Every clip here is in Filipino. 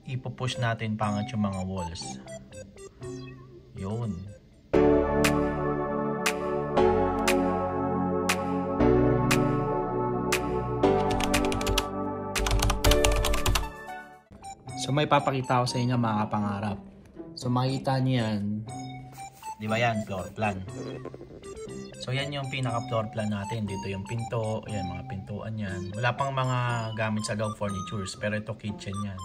ipupush natin pangit yung mga walls. Yun. So may papakita ko sa inyo mga kapangarap. So makikita niyo yan. Di ba yan? Floor plan. So yan yung pinaka floor plan natin. Dito yung pinto. Yan, mga pintuan yan. Wala pang mga gamit sa loob furnitures. Pero ito kitchen yan.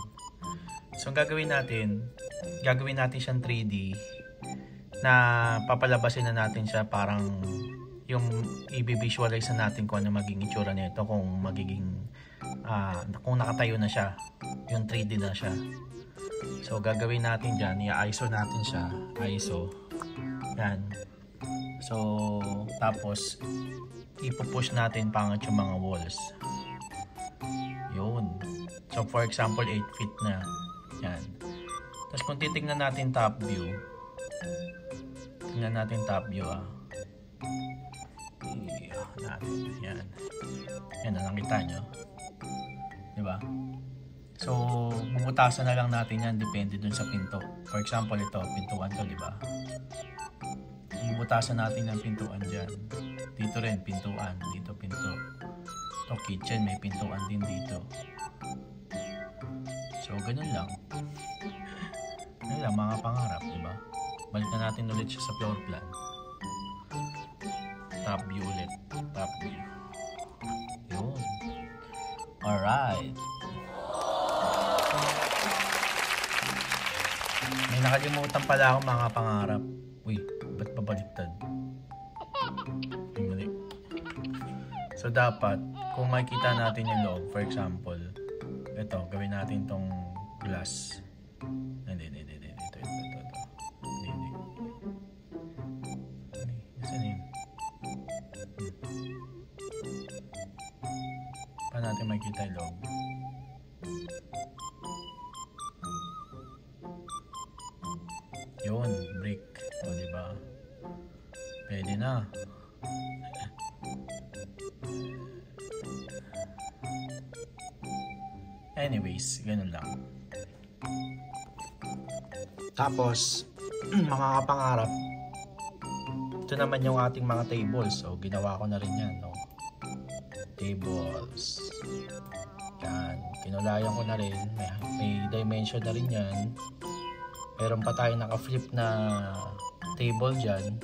So ang gagawin natin siyang 3D na papalabasin na natin siya parang yung i-visualize na natin kung ano magiging itsura nito, kung magiging kung nakatayo na siya, yung 3D na siya. So gagawin natin dyan, i-ISO natin siya, ISO yan. So tapos ipupush natin pangit yung mga walls. Yun. So for example 8 feet na yan. Tapos kung titignan natin top view, tingnan natin top view yan. Yan na, nakita nyo, diba? So bubutasan na lang natin yan, depende dun sa pinto. For example ito, pintuan to, diba? Bubutasan natin yung pintuan dyan. Dito rin pintuan, dito pinto. Ito kitchen, may pintuan din dito. So ganun lang. Ganun lang mga pangarap, diba? Balik na natin ulit siya sa floor plan. Top view ulit. Top view. Yun. Alright. May nakalimutan pala ako mga pangarap. Uy, ba't babaliktad? Mali. So dapat, kung makikita natin yung loob, for example, ito, gawin natin tong glass. Hindi. Ito. Hindi. Nasaan yun? Paano natin makikita yung loob? Yun, brick. O, diba? Pwede na. Anyways, ganun lang. Tapos, mga kapangarap, ito naman yung ating mga tables. So, ginawa ko na rin yan, no? Tables. Yan. Kinulayan ko na rin. May dimension na rin yan. Meron pa tayo naka-flip na table dyan.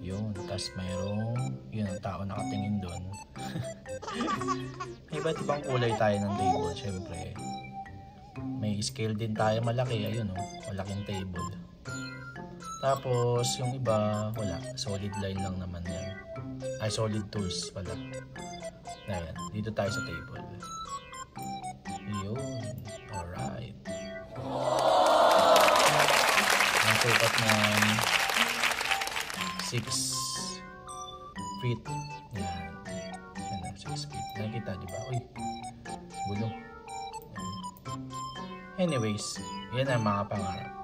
Yun. Tapos mayroong, yun, ang tao nakatingin doon. May iba't ibang kulay tayo ng table, syempre. May scale din tayo malaki. Ayun, oh, malaking table. Tapos, yung iba, wala. Solid line lang naman yan. Ay, solid tools pala. Ayan, dito tayo sa table. Yun. Alright. Ang sukat ng 6 feet. Yan. Yan, 6 feet. Nakikita, di ba? Uy, bulong. Anyways, yan ang mga pangarap.